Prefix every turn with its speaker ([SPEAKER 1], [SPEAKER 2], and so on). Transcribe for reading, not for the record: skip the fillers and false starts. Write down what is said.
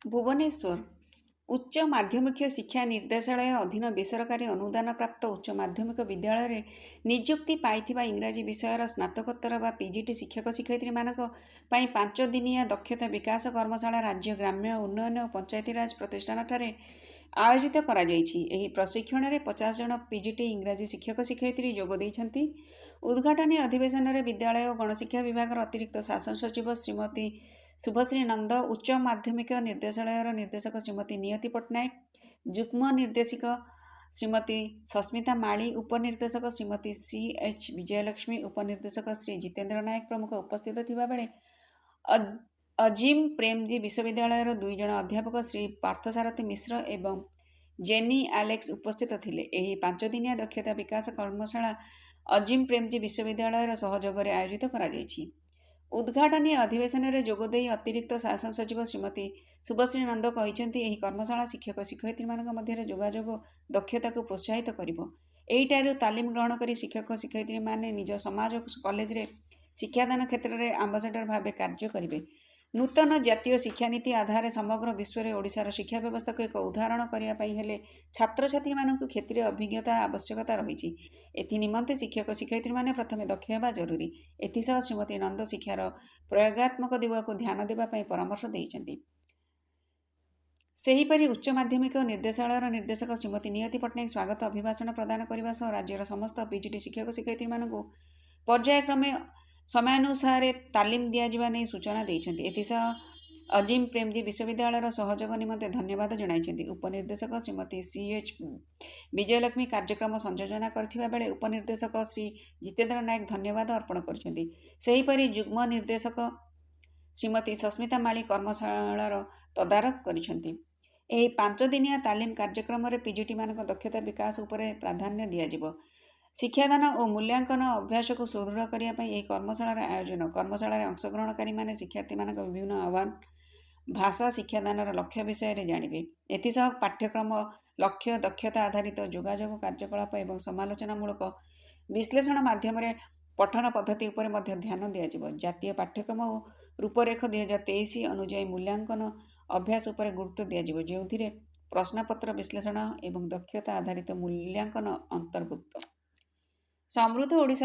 [SPEAKER 1] ଭୁବନେଶ୍ୱର ଉଚ୍ଚ ମାଧ୍ୟମିକ ଶିକ୍ଷା ନିର୍ଦ୍ଦେଶାଳୟ ଅଧୀନ ବେସରକାରୀ ଅନୁଦାନ ପ୍ରାପ୍ତ ଉଚ୍ଚ ମାଧ୍ୟମିକ ବିଦ୍ୟାଳୟରେ ନିଯୁକ୍ତି ପାଇଥିବା ଇଂରାଜୀ ବିଷୟର ସ୍ନାତକୋତ୍ତର ବା ପିଜିଟି ଶିକ୍ଷକ ଶିକ୍ଷୟିତ୍ରୀମାନଙ୍କ ପାଇଁ 5 ଦିନିଆ ଦକ୍ଷତା ବିକାଶ କର୍ମଶାଳା ରାଜ୍ୟ ଗ୍ରାମ୍ୟ ଉନ୍ନୟନ ଓ ପଞ୍ଚାୟତିରାଜ ପ୍ରତିଷ୍ଠାନଠାରେ ଆୟୋଜିତ କରାଯାଇଛି। ଏହି ପ୍ରଶିକ୍ଷଣରେ 50 ଜଣ ପିଜିଟି ଇଂରାଜୀ ଶିକ୍ଷକ ଶିକ୍ଷୟିତ୍ରୀ ଯୋଗ ଦେଇଛନ୍ତି। ଉଦ୍ଘାଟନୀ ଅଧିବେଶନରେ ବିଦ୍ୟାଳୟ ଓ ଗଣଶିକ୍ଷା ବିଭାଗର ଅତିରିକ୍ତ ଶାସନ ସଚିବ ଶ୍ରୀମତୀ ଶୁଭଶ୍ରୀ ନନ୍ଦ, ଉଚ୍ଚ ମାଧ୍ୟମିକ ନିର୍ଦ୍ଦେଶାଳୟର ନିର୍ଦ୍ଦେଶକ ଶ୍ରୀମତୀ ନିୟତି ପଟ୍ଟନାୟକ, ଯୁଗ୍ମ ନିର୍ଦ୍ଦେଶିକ ଶ୍ରୀମତୀ ସସ୍ମିତା ମାଳି, ଉପନିର୍ଦ୍ଦେଶକ ଶ୍ରୀମତୀ ସି.ଏଚ୍. ବିଜୟଲକ୍ଷ୍ମୀ, ଉପନିର୍ଦ୍ଦେଶକ ଶ୍ରୀ ଜିତେନ୍ଦ୍ର ନାୟକ ପ୍ରମୁଖ ଉପସ୍ଥିତ ଥିବାବେଳେ ଅଜିମ୍ ପ୍ରେମଜୀ ବିଶ୍ୱବିଦ୍ୟାଳୟର 2 ଜଣ ଅଧ୍ୟାପକ ଶ୍ରୀ ପାର୍ଥସାରଥୀ ମିଶ୍ର ଏବଂ ଜେନି ଆଲେକ୍ସ ଉପସ୍ଥିତ ଥିଲେ। ଏହି 5 ଦିନିଆ ଦକ୍ଷତା ବିକାଶ କର୍ମଶାଳା ଅଜିମ୍ ପ୍ରେମଜୀ ବିଶ୍ୱବିଦ୍ୟାଳୟର ସହଯୋଗରେ ଆୟୋଜିତ କରାଯାଇଛି। ଉଦ୍ଘାଟନୀ ଅଧିବେଶନରେ ଯୋଗଦେଇ ଅତିରିକ୍ତ ଶାସନ ସଚିବ ଶ୍ରୀମତୀ ଶୁଭଶ୍ରୀ ନନ୍ଦ କହିଛନ୍ତି, ଏହି କର୍ମଶାଳା ଶିକ୍ଷକ ଶିକ୍ଷୟିତ୍ରୀମାନଙ୍କ ମଧ୍ୟରେ ଯୋଗାଯୋଗ ଦକ୍ଷତାକୁ ପ୍ରୋତ୍ସାହିତ କରିବ। ଏହିଠାରୁ ତାଲିମ ଗ୍ରହଣ କରି ଶିକ୍ଷକ ଶିକ୍ଷୟିତ୍ରୀମାନେ ନିଜ ସମାଜ ଓ କଲେଜରେ ଶିକ୍ଷାଦାନ କ୍ଷେତ୍ରରେ ଆମ୍ବାସେଡର ଭାବେ କାର୍ଯ୍ୟ କରିବେ। ନୂତନ ଜାତୀୟ ଶିକ୍ଷାନୀତି ଆଧାରରେ ସମଗ୍ର ବିଶ୍ୱରେ ଓଡ଼ିଶାର ଶିକ୍ଷା ବ୍ୟବସ୍ଥାକୁ ଏକ ଉଦାହରଣ କରିବା ପାଇଁ ହେଲେ ଛାତ୍ରଛାତ୍ରୀମାନଙ୍କୁ କ୍ଷେତ୍ରୀୟ ଅଭିଜ୍ଞତା ଆବଶ୍ୟକତା ରହିଛି। ଏଥିନିମନ୍ତେ ଶିକ୍ଷକ ଶିକ୍ଷୟିତ୍ରୀମାନେ ପ୍ରଥମେ ଦକ୍ଷ ହେବା ଜରୁରୀ। ଏଥିସହ ଶ୍ରୀମତୀ ନନ୍ଦ ଶିକ୍ଷାର ପ୍ରୟୋଗାତ୍ମକ ଦିଗକୁ ଧ୍ୟାନ ଦେବା ପାଇଁ ପରାମର୍ଶ ଦେଇଛନ୍ତି। ସେହିପରି ଉଚ୍ଚ ମାଧ୍ୟମିକ ନିର୍ଦ୍ଦେଶାଳୟର ନିର୍ଦ୍ଦେଶକ ଶ୍ରୀମତୀ ନିୟତି ପଟ୍ଟନାୟକ ସ୍ୱାଗତ ଅଭିଭାଷଣ ପ୍ରଦାନ କରିବା ସହ ରାଜ୍ୟର ସମସ୍ତ ପିଜିଟି ଶିକ୍ଷକ ଶିକ୍ଷୟିତ୍ରୀମାନଙ୍କୁ ପର୍ଯ୍ୟାୟକ୍ରମେ ସମୟାନୁସାରେ ତାଲିମ ଦିଆଯିବା ନେଇ ସୂଚନା ଦେଇଛନ୍ତି। ଏଥିସହ ଅଜିମ୍ ପ୍ରେମଜୀ ବିଶ୍ୱବିଦ୍ୟାଳୟର ସହଯୋଗ ନିମନ୍ତେ ଧନ୍ୟବାଦ ଜଣାଇଛନ୍ତି। ଉପନିର୍ଦ୍ଦେଶକ ଶ୍ରୀମତୀ ସି.ଏଚ୍. ବିଜୟଲକ୍ଷ୍ମୀ କାର୍ଯ୍ୟକ୍ରମ ସଂଯୋଜନା କରିଥିବା ବେଳେ ଉପନିର୍ଦ୍ଦେଶକ ଶ୍ରୀ ଜିତେନ୍ଦ୍ର ନାୟକ ଧନ୍ୟବାଦ ଅର୍ପଣ କରିଛନ୍ତି। ସେହିପରି ଯୁଗ୍ମ ନିର୍ଦ୍ଦେଶକ ଶ୍ରୀମତୀ ସସ୍ମିତା ମାଳି କର୍ମଶାଳାର ତଦାରଖ କରିଛନ୍ତି। ଏହି 5 ଦିନିଆ ତାଲିମ କାର୍ଯ୍ୟକ୍ରମରେ ପିଜିଟିମାନଙ୍କ ଦକ୍ଷତା ବିକାଶ ଉପରେ ପ୍ରାଧାନ୍ୟ ଦିଆଯିବ। ଶିକ୍ଷାଦାନ ଓ ମୂଲ୍ୟାଙ୍କନ ଅଭ୍ୟାସକୁ ସୁଦୃଢ଼ କରିବା ପାଇଁ ଏହି କର୍ମଶାଳାର ଆୟୋଜନ। କର୍ମଶାଳାରେ ଅଂଶଗ୍ରହଣକାରୀମାନେ ଶିକ୍ଷାର୍ଥୀମାନଙ୍କ ବିଭିନ୍ନ ଆହ୍ୱାନ, ଭାଷା, ଶିକ୍ଷାଦାନର ଲକ୍ଷ୍ୟ ବିଷୟରେ ଜାଣିବେ। ଏଥିସହ ପାଠ୍ୟକ୍ରମ ଲକ୍ଷ୍ୟ, ଦକ୍ଷତା ଆଧାରିତ ଯୋଗାଯୋଗ କାର୍ଯ୍ୟକଳାପ ଏବଂ ସମାଲୋଚନାମୂଳକ ବିଶ୍ଳେଷଣ ମାଧ୍ୟମରେ ପଠନ ପଦ୍ଧତି ଉପରେ ମଧ୍ୟ ଧ୍ୟାନ ଦିଆଯିବ। ଜାତୀୟ ପାଠ୍ୟକ୍ରମ ଓ ରୂପରେଖ 2023 ଅନୁଯାୟୀ ମୂଲ୍ୟାଙ୍କନ ଅଭ୍ୟାସ ଉପରେ ଗୁରୁତ୍ୱ ଦିଆଯିବ, ଯେଉଁଥିରେ ପ୍ରଶ୍ନପତ୍ର ବିଶ୍ଳେଷଣ ଏବଂ ଦକ୍ଷତା ଆଧାରିତ ମୂଲ୍ୟାଙ୍କନ ଅନ୍ତର୍ଭୁକ୍ତ। ସମୃଦ୍ଧ ଓଡ଼ିଶା